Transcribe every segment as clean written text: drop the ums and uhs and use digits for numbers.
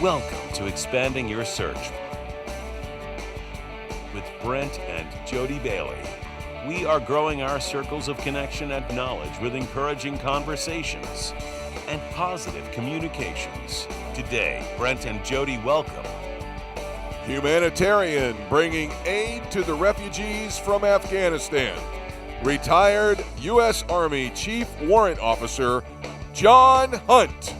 Welcome to Expanding Your Search with Brent and jodibailey. We are growing our circles of connection and knowledge with encouraging conversations and positive communications. Today, Brent and Jodi welcome humanitarian bringing aid to the refugees from Afghanistan, retired U.S. Army Chief Warrant Officer Jon Hunt.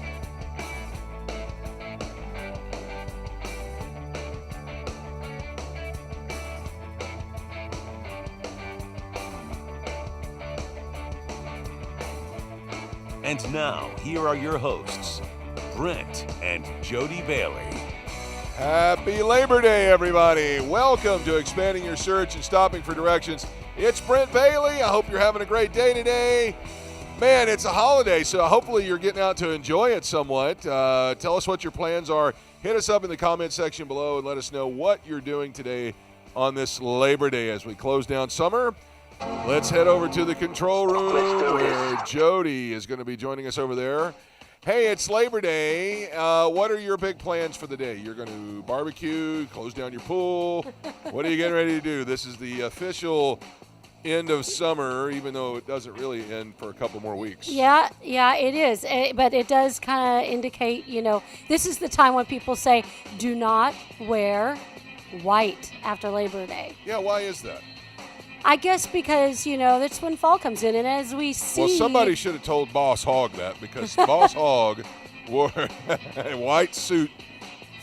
And now, here are your hosts, Brent and jodibailey. Happy Labor Day, everybody. Welcome to Expanding Your Search and Stopping for Directions. It's Brent Bailey. I hope you're having a great day today. Man, it's a holiday, so hopefully you're getting out to enjoy it somewhat. Tell us what your plans are. Hit us up in the comment section below and let us know what you're doing today on this Labor Day as we close down summer. Let's head over to the control room where Jodi is going to be joining us over there. Hey, it's Labor Day. What are your big plans for the day? You're going to barbecue, close down your pool. What are you getting ready to do? This is the official end of summer, even though it doesn't really end for a couple more weeks. Yeah, it is. But it does kind of indicate, this is the time when people say, do not wear white after Labor Day. Yeah, why is that? I guess because, that's when fall comes in. And as we see... Well, somebody should have told Boss Hogg that, because Boss Hogg wore a white suit,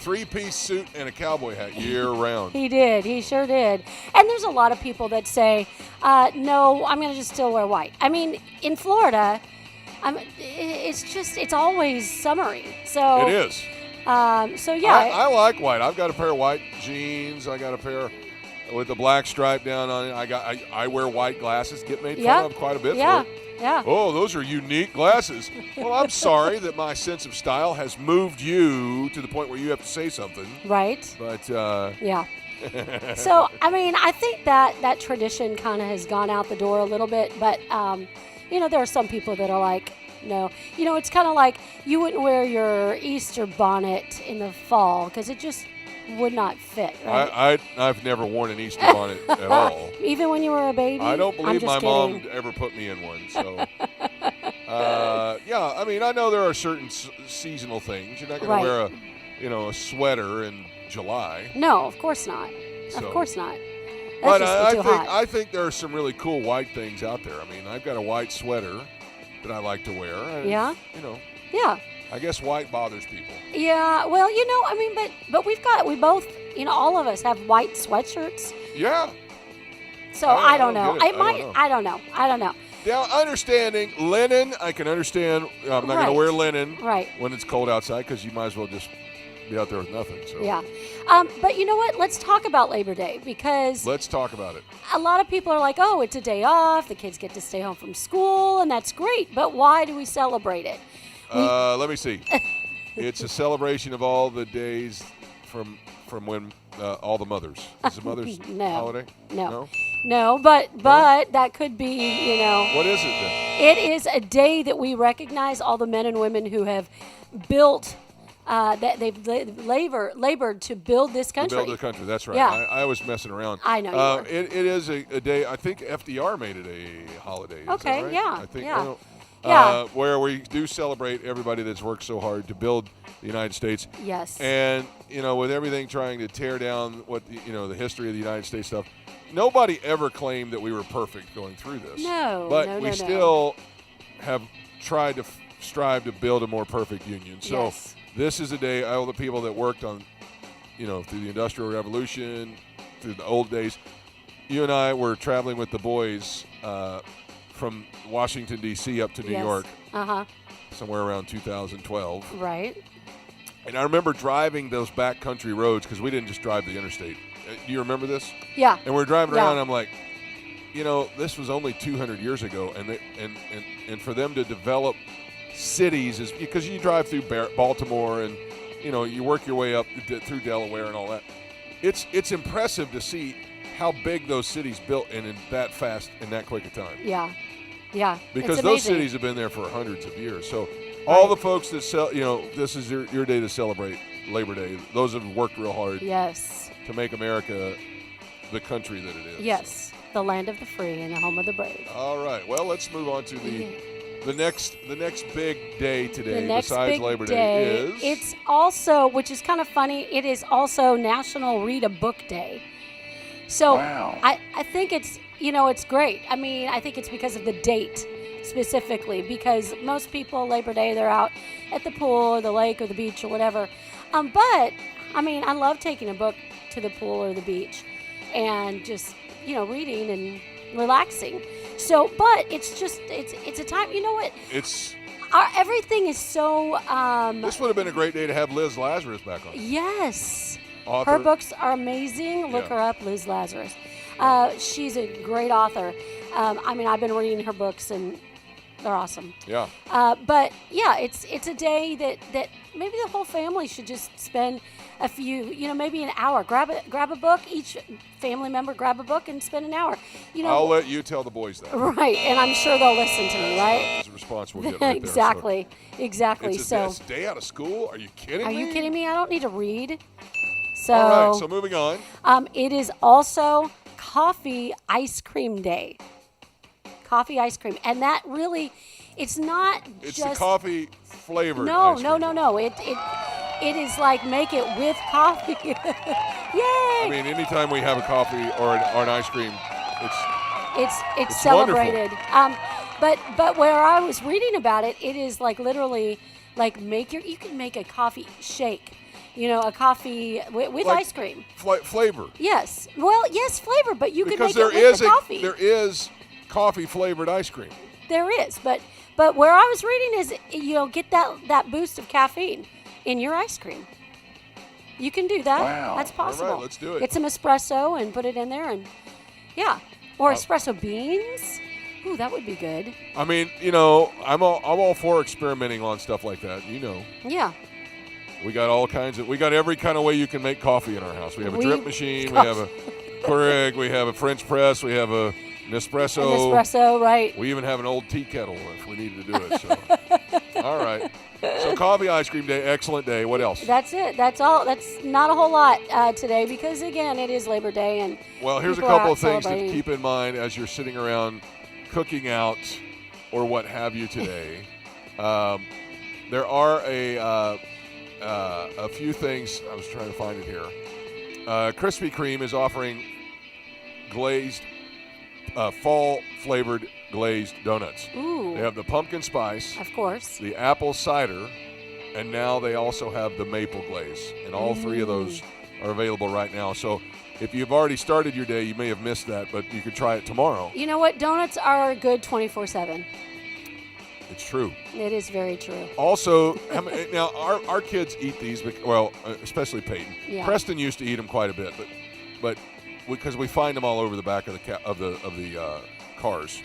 three-piece suit, and a cowboy hat year-round. He did. He sure did. And there's a lot of people that say, no, I'm going to just still wear white. I mean, in Florida, it's always summery. So it is. So, yeah. I like white. I've got a pair of white jeans. I got a pair with the black stripe down on it. I wear white glasses. Get made fun of quite a bit for it. Yeah. Oh, those are unique glasses. Well, I'm sorry that my sense of style has moved you to the point where you have to say something. Right. But yeah. So, I think that tradition kind of has gone out the door a little bit. But, there are some people that are like, no. It's kind of like you wouldn't wear your Easter bonnet in the fall because it just would not fit, right? I've never worn an Easter bonnet at all. Even when you were a baby? I don't believe my kidding. mom ever put me in one. So, I know there are certain seasonal things. You're not going to wear a sweater in July. No, of course not. So, of course not. But I think there are some really cool white things out there. I've got a white sweater that I like to wear. And, yeah? Yeah. I guess white bothers people. Yeah, well, but we both, all of us have white sweatshirts. Yeah. So I don't know. I don't know. Now, understanding linen, I can understand. I'm not going to wear linen when it's cold outside because you might as well just be out there with nothing. So. Yeah. But you know what? Let's talk about Labor Day because... Let's talk about it. A lot of people are like, oh, it's a day off. The kids get to stay home from school, and that's great. But why do we celebrate it? Let me see. It's a celebration of all the days from when all the mothers. Is it Mother's holiday? No, but that could be, What is it then? It is a day that we recognize all the men and women who have built, that they've labored to build this country. To build the country, that's right. Yeah. I was messing around. I know you were. It is a day, I think FDR made it a holiday. Okay, is that right? yeah. I think, yeah. Where we do celebrate everybody that's worked so hard to build the United States. Yes. And, with everything trying to tear down what, the history of the United States stuff, nobody ever claimed that we were perfect going through this. No, But we still have tried to strive to build a more perfect union. So this is a day, all the people that worked on, through the Industrial Revolution, through the old days, you and I were traveling with the boys from Washington, D.C. up to New York, somewhere around 2012. Right. And I remember driving those backcountry roads because we didn't just drive the interstate. Do you remember this? Yeah. And we're driving around, and I'm like, this was only 200 years ago, and for them to develop cities is because you drive through Baltimore and you work your way up through Delaware and all that. It's impressive to see how big those cities built in that fast in that quick a time. Yeah. Yeah. Because those cities have been there for hundreds of years. So all the folks that this is your day to celebrate Labor Day. Those have worked real hard Yes. to make America the country that it is. Yes. The land of the free and the home of the brave. All right. Well, let's move on to the next big day today The next besides big Labor Day day, is it's also, which is kind of funny, it is also National Read a Book Day. So I think it's, it's great. I mean, I think it's because of the date specifically, because most people, Labor Day, they're out at the pool or the lake or the beach or whatever. But, I mean, I love taking a book to the pool or the beach and just, reading and relaxing. So, but it's just, it's a time, you know what? Everything is so... this would have been a great day to have Liz Lazarus back on. Yes. Author. Her books are amazing. Look her up, Liz Lazarus. She's a great author. I mean, I've been reading her books, and they're awesome. Yeah. But, yeah, it's a day that maybe the whole family should just spend a few, maybe an hour. Grab a book. Each family member grab a book and spend an hour. I'll let you tell the boys that. Right, and I'm sure they'll listen to me, right? That's a response we'll get right Exactly. there. Exactly. It's a day out of school? Are you kidding me? Are you kidding me? I don't need to read. So, all right, so moving on. It is also Coffee Ice Cream Day. Coffee ice cream. And that really, it's not it's just... the coffee flavored No, ice no, cream. no. It is like make it with coffee. Yay! I mean, anytime we have a coffee or an ice cream, it's celebrated. But where I was reading about it, it is like literally like you can make a coffee shake. A coffee with like ice cream. Flavor. Yes. Well, yes, flavor, but you because can make it with the coffee. There is coffee flavored ice cream. There is, but where I was reading is get that boost of caffeine in your ice cream. You can do that. Wow. That's possible. All right, let's do it. Get some espresso and put it in there, and or espresso beans. Ooh, that would be good. I mean, I'm all for experimenting on stuff like that. Yeah. We got every kind of way you can make coffee in our house. We have a drip machine, we have a Keurig, we have a French press, we have a Nespresso. An espresso, right. We even have an old tea kettle if we needed to do it. So. All right. So coffee ice cream day, excellent day. What else? That's it. That's all. That's not a whole lot today because, again, it is Labor Day. And well, here's a couple of things to keep in mind as you're sitting around cooking out or what have you today. There are a few things. I was trying to find it here. Krispy Kreme is offering glazed fall-flavored glazed donuts. Ooh. They have the pumpkin spice. Of course. The apple cider, and now they also have the maple glaze. And all three of those are available right now. So if you've already started your day, you may have missed that, but you could try it tomorrow. You know what? Donuts are good 24/7. It's true. It is very true. Also, now our kids eat these, especially Peyton. Yeah. Preston used to eat them quite a bit, but because we find them all over the back of the cars.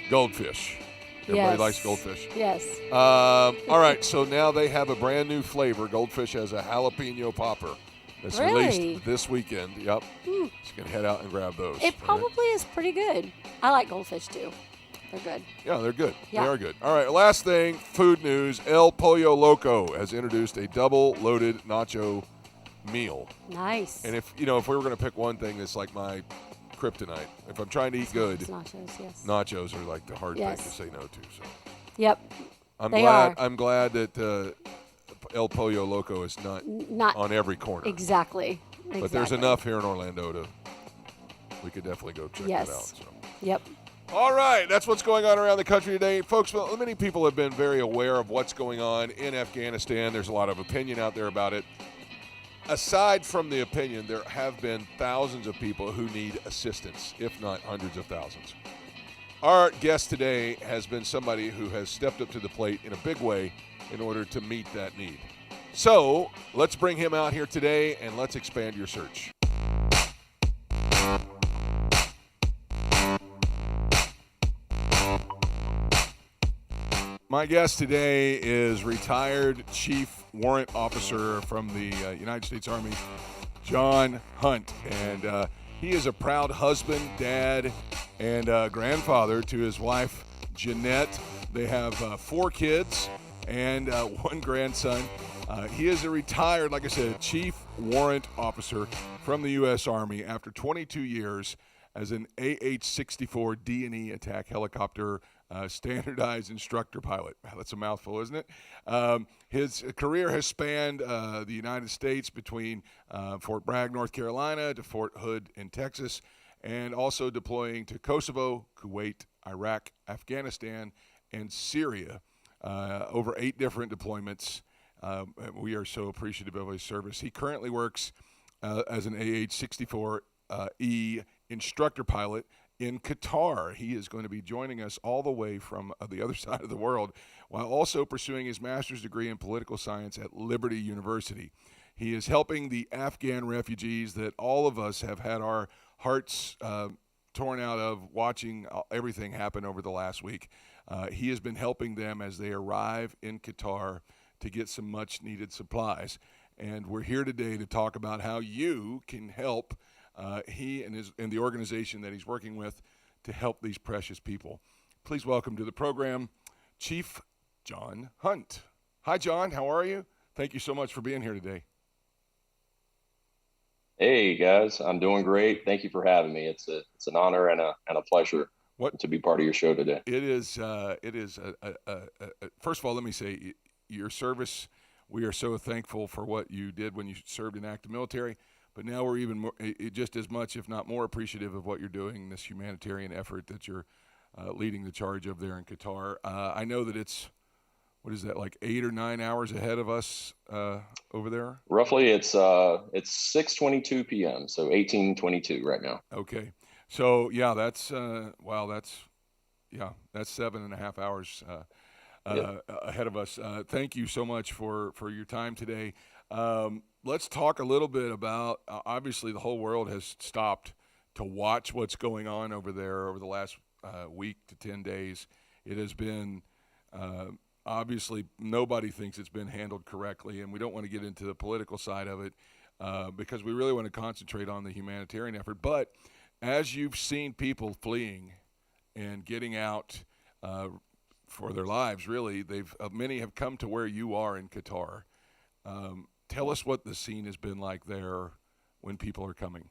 Goldfish. Everybody likes goldfish. Yes. All right, so now they have a brand new flavor. Goldfish has a jalapeno popper that's released this weekend. Yep. So you can head out and grab those. It probably is pretty good. I like goldfish too. They're good. Yeah, they're good. Yeah. They are good. All right, last thing, food news. El Pollo Loco has introduced a double-loaded nacho meal. Nice. And if we were going to pick one thing that's like my kryptonite, if I'm trying to eat good, it's nachos, yes. Nachos are like the hard thing to say no to. So. Yep. I'm glad that El Pollo Loco is not on every corner. Exactly. But there's enough here in Orlando we could definitely go check that out. So. Yep. All right, that's what's going on around the country today. Folks, many people have been very aware of what's going on in Afghanistan. There's a lot of opinion out there about it. Aside from the opinion, there have been thousands of people who need assistance, if not hundreds of thousands. Our guest today has been somebody who has stepped up to the plate in a big way in order to meet that need. So let's bring him out here today and let's expand your search. My guest today is retired Chief Warrant Officer from the United States Army, Jon Hunt. And he is a proud husband, dad, and grandfather to his wife, Jeanette. They have 4 kids and 1 grandson. He is a retired, like I said, Chief Warrant Officer from the U.S. Army after 22 years as an AH-64E attack helicopter standardized instructor pilot. That's a mouthful, isn't it? His career has spanned the United States between Fort Bragg, North Carolina, to Fort Hood in Texas, and also deploying to Kosovo, Kuwait, Iraq, Afghanistan, and Syria. Over 8 different deployments. We are so appreciative of his service. He currently works as an AH-64E Instructor Pilot in Qatar. He is going to be joining us all the way from the other side of the world while also pursuing his master's degree in political science at Liberty University. He is helping the Afghan refugees that all of us have had our hearts torn out of watching everything happen over the last week. He has been helping them as they arrive in Qatar to get some much-needed supplies. And we're here today to talk about how you can help he and the organization that he's working with to help these precious people. Please welcome to the program Chief Jon Hunt. Hi, Jon. How are you? Thank you so much for being here today. Hey, guys. I'm doing great. Thank you for having me. It's an honor and a pleasure to be part of your show today. It is. First of all, let me say your service. We are so thankful for what you did when you served in active military. But now we're even more, just as much, if not more, appreciative of what you're doing, this humanitarian effort that you're leading the charge of there in Qatar. I know that it's, what is that, like 8 or 9 hours ahead of us over there? Roughly, it's 6:22 p.m., so 18:22 right now. Okay. So, yeah, that's, wow, that's 7.5 hours ahead of us. Thank you so much for your time today. Let's talk a little bit about, obviously the whole world has stopped to watch what's going on over there over the last week to 10 days. It has been, obviously nobody thinks it's been handled correctly, and we don't want to get into the political side of it because we really want to concentrate on the humanitarian effort. But as you've seen people fleeing and getting out for their lives, really, many have come to where you are in Qatar. Tell us what the scene has been like there when people are coming.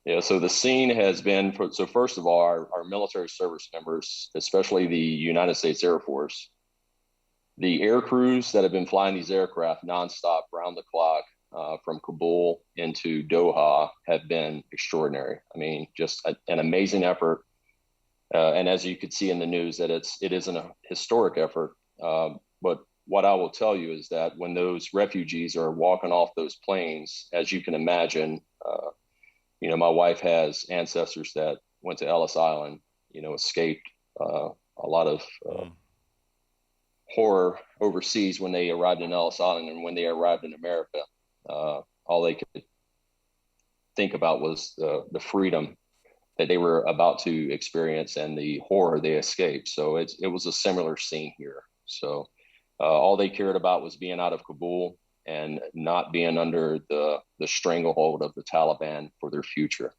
Yeah, so the scene has been, so first of all, our military service members, especially the United States Air Force, the air crews that have been flying these aircraft nonstop, round the clock, from Kabul into Doha have been extraordinary. I mean, just an amazing effort. And as you could see in the news, that it isn't a historic effort, but what I will tell you is that when those refugees are walking off those planes, as you can imagine, my wife has ancestors that went to Ellis Island, escaped a lot of horror overseas when they arrived in Ellis Island, and when they arrived in America, all they could think about was the freedom that they were about to experience and the horror they escaped. So it was a similar scene here. So all they cared about was being out of Kabul and not being under the stranglehold of the Taliban for their future.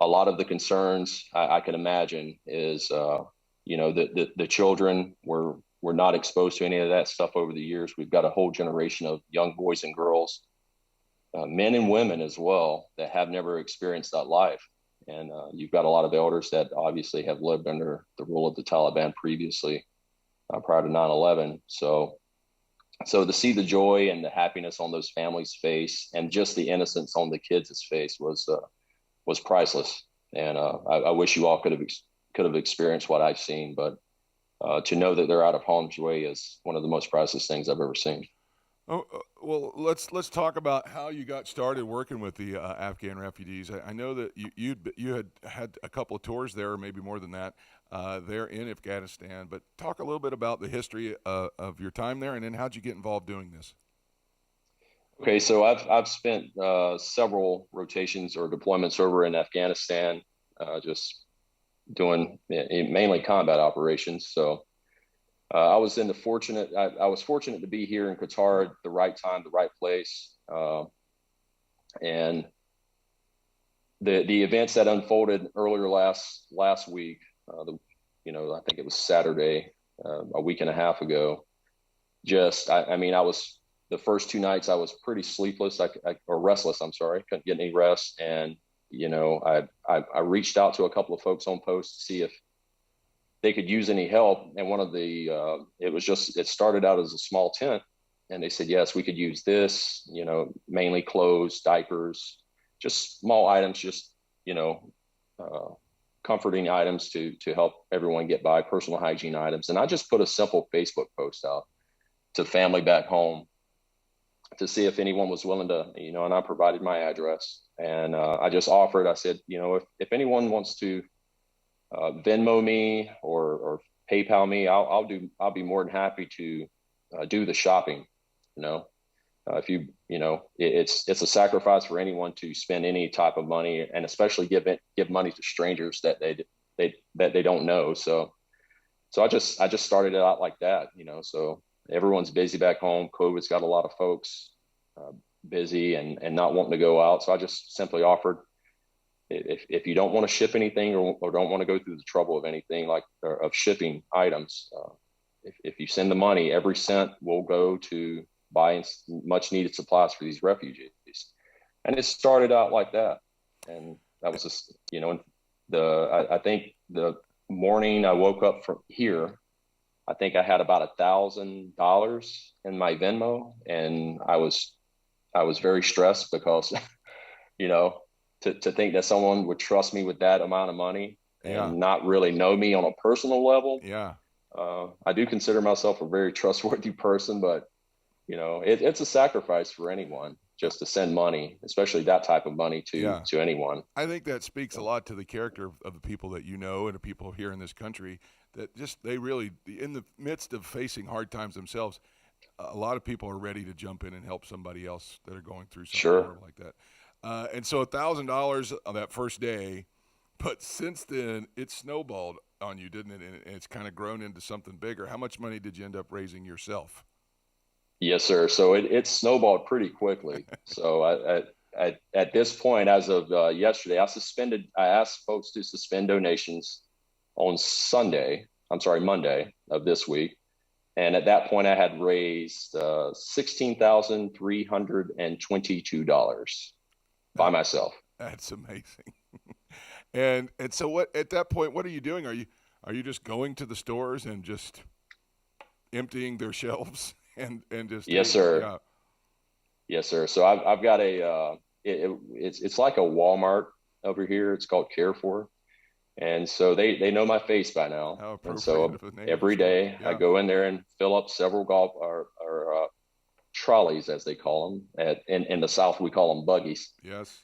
A lot of the concerns I can imagine is, the children were not exposed to any of that stuff over the years. We've got a whole generation of young boys and girls, men and women as well, that have never experienced that life. And you've got a lot of elders that obviously have lived under the rule of the Taliban previously, prior to 9/11. So to see the joy and the happiness on those families' face, and just the innocence on the kids' face was priceless. And I wish you all could have experienced what I've seen, but to know that they're out of harm's way is one of the most priceless things I've ever seen. Oh, well, let's talk about how you got started working with the Afghan refugees. I know that you had a couple of tours there, or maybe more than that, there in Afghanistan. But talk a little bit about the history of your time there, and then how'd you get involved doing this? Okay, so I've spent several rotations or deployments over in Afghanistan, just doing mainly combat operations. So I was fortunate to be here in Qatar at the right time, the right place, and the events that unfolded earlier last week. I think it was Saturday, a week and a half ago. I mean, I was, the first 2 nights I was pretty sleepless, or restless. I'm sorry. Couldn't get any rest. And, I reached out to a couple of folks on post to see if they could use any help. And one of the, it started out as a small tent, and they said, yes, we could use this, mainly clothes, diapers, just small items, just, comforting items to help everyone get by, personal hygiene items. And I just put a simple Facebook post out to family back home to see if anyone was willing to, and I provided my address, and I just offered, I said, if anyone wants to Venmo me or PayPal me, I'll be more than happy to do the shopping. If it's a sacrifice for anyone to spend any type of money, and especially give money to strangers that they don't know. So I just started it out like that, so everyone's busy back home. COVID's got a lot of folks busy and not wanting to go out. So I just simply offered, if you don't want to ship anything or don't want to go through the trouble of anything of shipping items, if you send the money, every cent will go to buying much needed supplies for these refugees. And it started out like that. And that was just, I think the morning I woke up from here, I think I had about $1,000 in my Venmo, and I was very stressed because, to think that someone would trust me with that amount of money and not really know me on a personal level. Yeah. I do consider myself a very trustworthy person, but it's a sacrifice for anyone just to send money, especially that type of money to anyone. I think that speaks a lot to the character of the people that and the people here in this country, that just they really, in the midst of facing hard times themselves, a lot of people are ready to jump in and help somebody else that are going through something like that. And so $1,000 on that first day, but since then it snowballed on you, didn't it? And it's kind of grown into something bigger. How much money did you end up raising yourself? Yes, sir. So it snowballed pretty quickly. So at this point, as of yesterday, I asked folks to suspend donations on Monday of this week. And at that point I had raised $16,322 by myself. That's amazing. And so what, at that point, what are you doing? Are you just going to the stores and just emptying their shelves and just? Yes, sir. Yeah. Yes, sir. So I've got it's like a Walmart over here. It's called Carrefour. And so they know my face by now. And so every day I go in there and fill up several trolleys, as they call them. In the South, we call them buggies. Yes.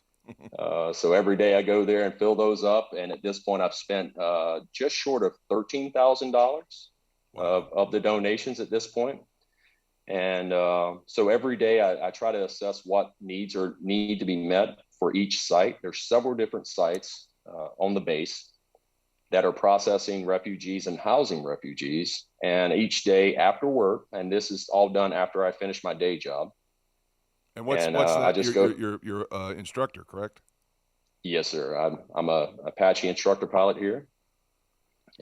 So every day I go there and fill those up. And at this point, I've spent just short of $13,000 of the donations at this point. And so every day I try to assess what needs need to be met for each site. There's several different sites on the base that are processing refugees and housing refugees. And each day after work, and this is all done after I finish my day job. And what's that? I just you're instructor, correct? Yes, sir. I'm a Apache instructor pilot here.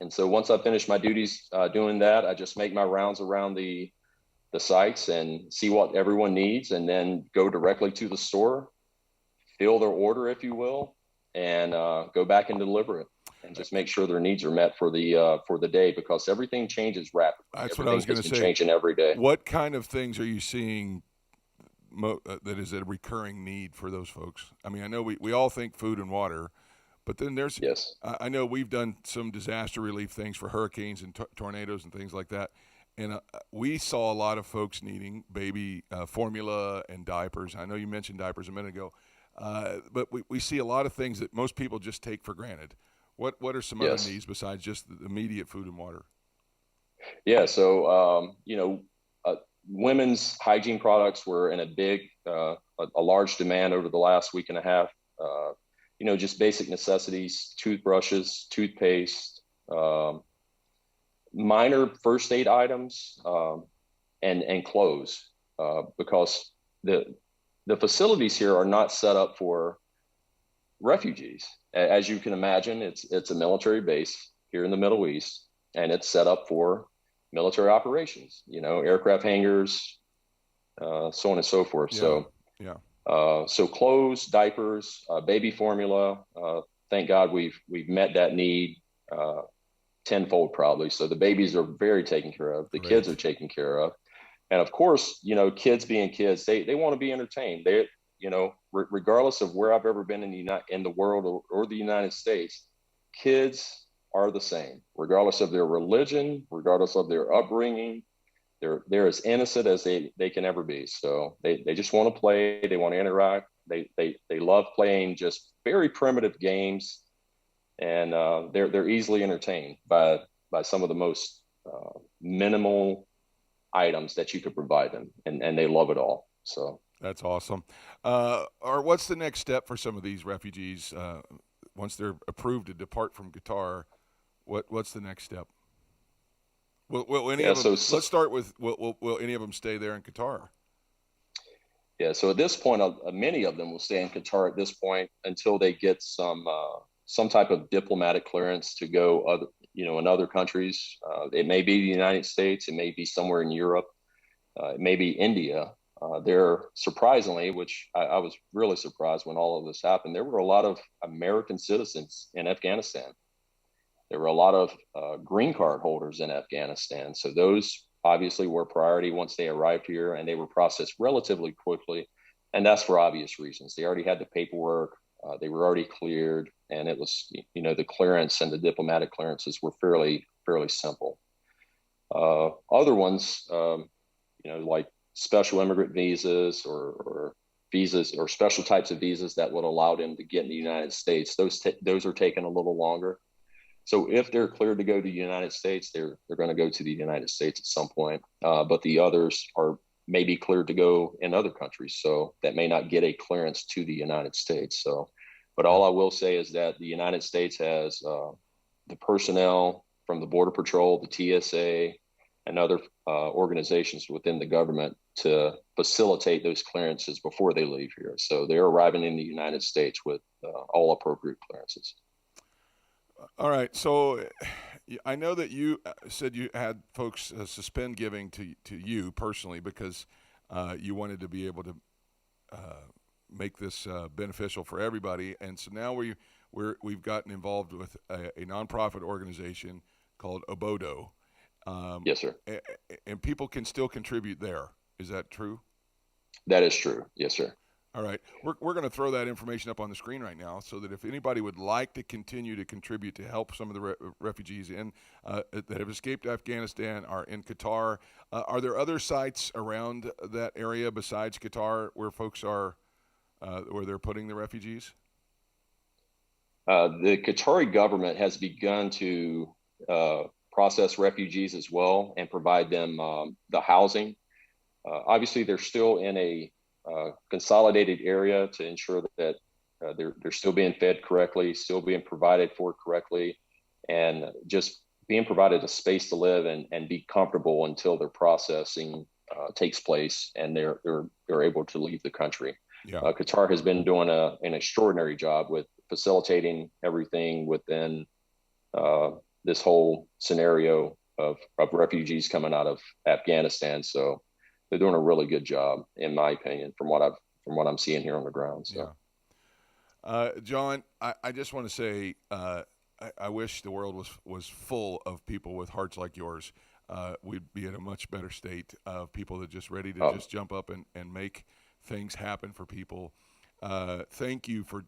And so once I finish my duties doing that, I just make my rounds around the sites and see what everyone needs, and then go directly to the store, fill their order, if you will, and go back and deliver it. And just make sure their needs are met for the day, because everything changes rapidly. That's what I was going to say. Changing every day. What kind of things are you seeing that is a recurring need for those folks? I mean, I know we all think food and water, but then there's I know we've done some disaster relief things for hurricanes and tornadoes and things like that, and we saw a lot of folks needing baby formula and diapers. I know you mentioned diapers a minute ago, but we see a lot of things that most people just take for granted. What are some other needs besides just the immediate food and water? Yeah, so women's hygiene products were in a large demand over the last week and a half. Just basic necessities: toothbrushes, toothpaste, minor first aid items, and clothes, because the facilities here are not set up for refugees. As you can imagine, it's a military base here in the Middle East, and it's set up for military operations, aircraft hangars, so on and so forth. Yeah. So clothes, diapers, baby formula. Thank God we've met that need tenfold probably. So the babies are very taken care of. The Great. kids are taken care of. And of course, kids being kids, they want to be entertained. Regardless of where I've ever been in the world or the United States, kids are the same, regardless of their religion, regardless of their upbringing. They're as innocent as they can ever be. So they just want to play. They want to interact. They love playing just very primitive games, and they're easily entertained by some of the most minimal items that you could provide them, and they love it all. So that's awesome. Or what's the next step for some of these refugees once they're approved to depart from Qatar? What's the next step? Will any of them? Let's start with will any of them stay there in Qatar? Yeah. So at this point, many of them will stay in Qatar at this point until they get some type of diplomatic clearance to go in other countries. It may be the United States. It may be somewhere in Europe. It may be India. There, surprisingly, which I was really surprised when all of this happened, there were a lot of American citizens in Afghanistan. There were a lot of green card holders in Afghanistan. So those obviously were priority once they arrived here, and they were processed relatively quickly. And that's for obvious reasons. They already had the paperwork. They were already cleared, and it was, the clearance and the diplomatic clearances were fairly simple. Other ones, like special immigrant visas or visas or special types of visas that would allow them to get in the United States, those are taking a little longer. So if they're cleared to go to the United States, they're going to go to the United States at some point. But the others are maybe cleared to go in other countries, so that may not get a clearance to the United States. So, but all I will say is that the United States has the personnel from the Border Patrol, the TSA, and other organizations within the government to facilitate those clearances before they leave here. So they're arriving in the United States with all appropriate clearances. All right. So I know that you said you had folks suspend giving to you personally because you wanted to be able to make this beneficial for everybody. And so now we've gotten involved with a nonprofit organization called Obodo. Yes, sir. And people can still contribute there. Is that true? That is true. Yes, sir. All right. We're going to throw that information up on the screen right now so that if anybody would like to continue to contribute to help some of the refugees that have escaped Afghanistan are in Qatar, are there other sites around that area besides Qatar where folks are, where they're putting the refugees? The Qatari government has begun to process refugees as well and provide them the housing. Obviously, they're still in a consolidated area to ensure that they're still being fed correctly, still being provided for correctly, and just being provided a space to live and be comfortable until their processing takes place and they're able to leave the country. Yeah. Qatar has been doing an extraordinary job with facilitating everything within this whole scenario of refugees coming out of Afghanistan. So they're doing a really good job, in my opinion, from what I'm seeing here on the ground. So. Yeah. Jon, I just want to say I wish the world was full of people with hearts like yours. We'd be in a much better state of people that are just ready to just jump up and make things happen for people. Thank you for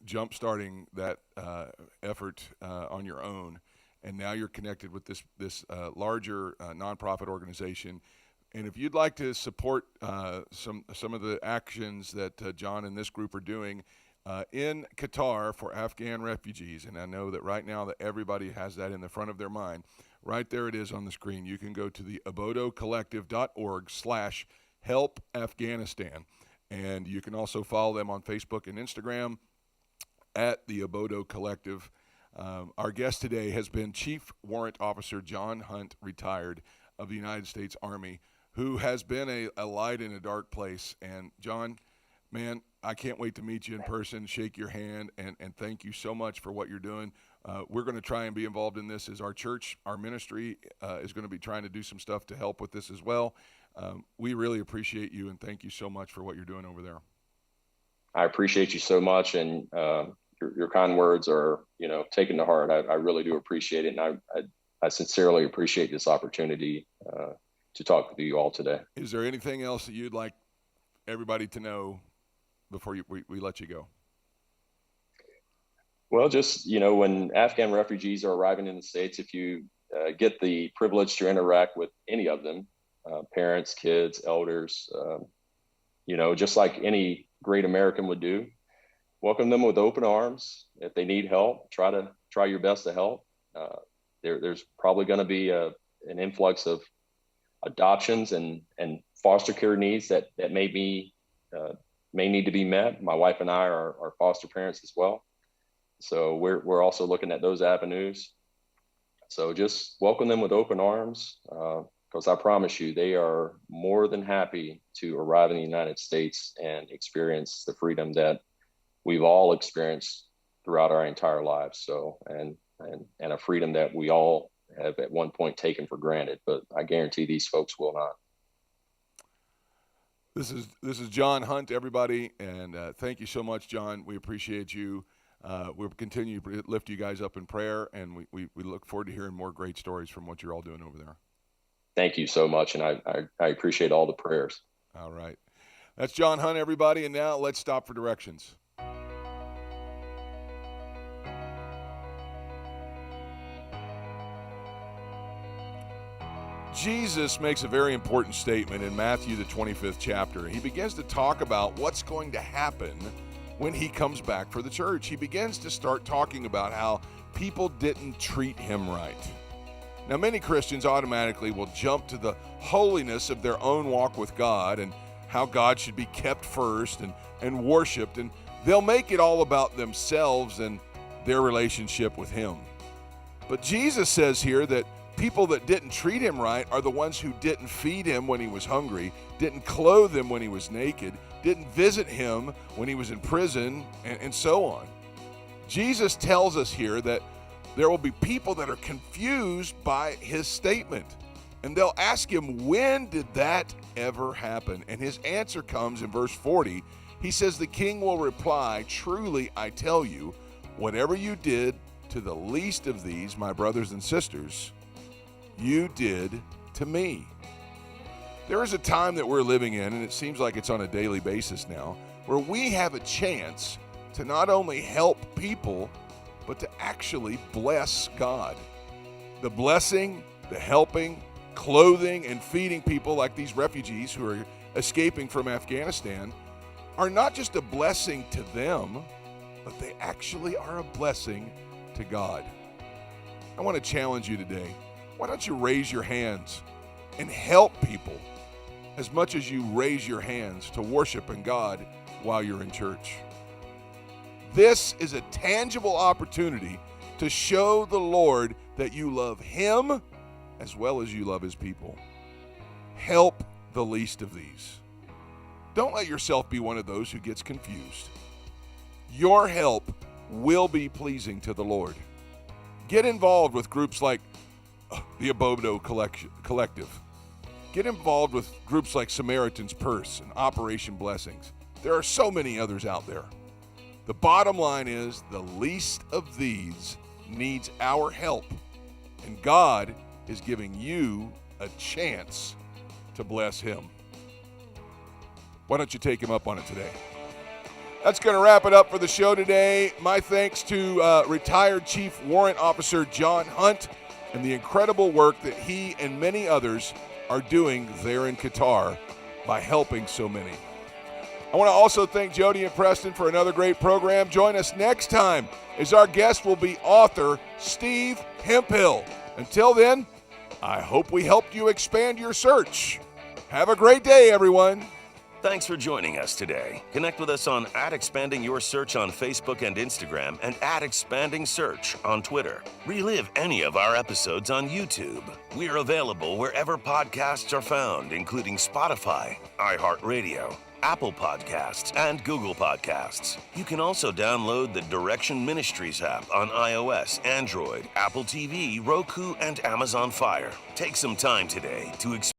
jump-starting that effort on your own, and now you're connected with this larger nonprofit organization. And if you'd like to support some of the actions that Jon and this group are doing in Qatar for Afghan refugees, and I know that right now that everybody has that in the front of their mind, right there it is on the screen. You can go to the obodocollective.org/help Afghanistan, and you can also follow them on Facebook and Instagram at the Obodo Collective. Our guest today has been Chief Warrant Officer Jon Hunt, retired, of the United States Army, who has been a light in a dark place. And Jon, man, I can't wait to meet you in person, shake your hand, and thank you so much for what you're doing. We're going to try and be involved in this as our church, our ministry is going to be trying to do some stuff to help with this as well. We really appreciate you, and thank you so much for what you're doing over there. I appreciate you so much, and your kind words are, taken to heart. I really do appreciate it, and I sincerely appreciate this opportunity to talk with you all today. Is there anything else that you'd like everybody to know before we let you go? Well, just, when Afghan refugees are arriving in the States, if you get the privilege to interact with any of them, parents, kids, elders, just like any great American would do, welcome them with open arms. If they need help, try your best to help. There's probably going to be an influx of adoptions and foster care needs that may need to be met. My wife and I are foster parents as well, so we're also looking at those avenues. So just welcome them with open arms, because I promise you, they are more than happy to arrive in the United States and experience the freedom that we've all experienced throughout our entire lives. So, and a freedom that we all have at one point taken for granted, but I guarantee these folks will not. This is Jon Hunt, everybody, and thank you so much, Jon. We appreciate you. We'll continue to lift you guys up in prayer, and we look forward to hearing more great stories from what you're all doing over there. Thank you so much, and I appreciate all the prayers. All right. That's Jon Hunt, everybody, and now let's stop for directions. Jesus makes a very important statement in Matthew, the 25th chapter. He begins to talk about what's going to happen when he comes back for the church. He begins to start talking about how people didn't treat him right. Now, many Christians automatically will jump to the holiness of their own walk with God and how God should be kept first and worshiped, and they'll make it all about themselves and their relationship with him. But Jesus says here that people that didn't treat him right are the ones who didn't feed him when he was hungry, didn't clothe him when he was naked, didn't visit him when he was in prison, and so on. Jesus tells us here that there will be people that are confused by his statement, and they'll ask him, when did that ever happen? And his answer comes in verse 40. He says, the king will reply, truly I tell you, whatever you did to the least of these, my brothers and sisters, you did to me. There is a time that we're living in, and it seems like it's on a daily basis now, where we have a chance to not only help people, but to actually bless God. The blessing, the helping, clothing, and feeding people like these refugees who are escaping from Afghanistan are not just a blessing to them, but they actually are a blessing to God. I want to challenge you today. Why don't you raise your hands and help people as much as you raise your hands to worship in God while you're in church? This is a tangible opportunity to show the Lord that you love him as well as you love his people. Help the least of these. Don't let yourself be one of those who gets confused. Your help will be pleasing to the Lord. Get involved with groups like the Obodocollective. Get involved with groups like Samaritan's Purse and Operation Blessings. There are so many others out there. The bottom line is the least of these needs our help, and God is giving you a chance to bless him. Why don't you take him up on it today? That's going to wrap it up for the show today. My thanks to retired Chief Warrant Officer Jon Hunt and the incredible work that he and many others are doing there in Qatar by helping so many. I want to also thank Jody and Preston for another great program. Join us next time as our guest will be author Steve Hemphill. Until then, I hope we helped you expand your search. Have a great day, everyone. Thanks for joining us today. Connect with us on @expandingyoursearch on Facebook and Instagram and @expandingsearch on Twitter. Relive any of our episodes on YouTube. We're available wherever podcasts are found, including Spotify, iHeartRadio, Apple Podcasts, and Google Podcasts. You can also download the Direction Ministries app on iOS, Android, Apple TV, Roku, and Amazon Fire. Take some time today to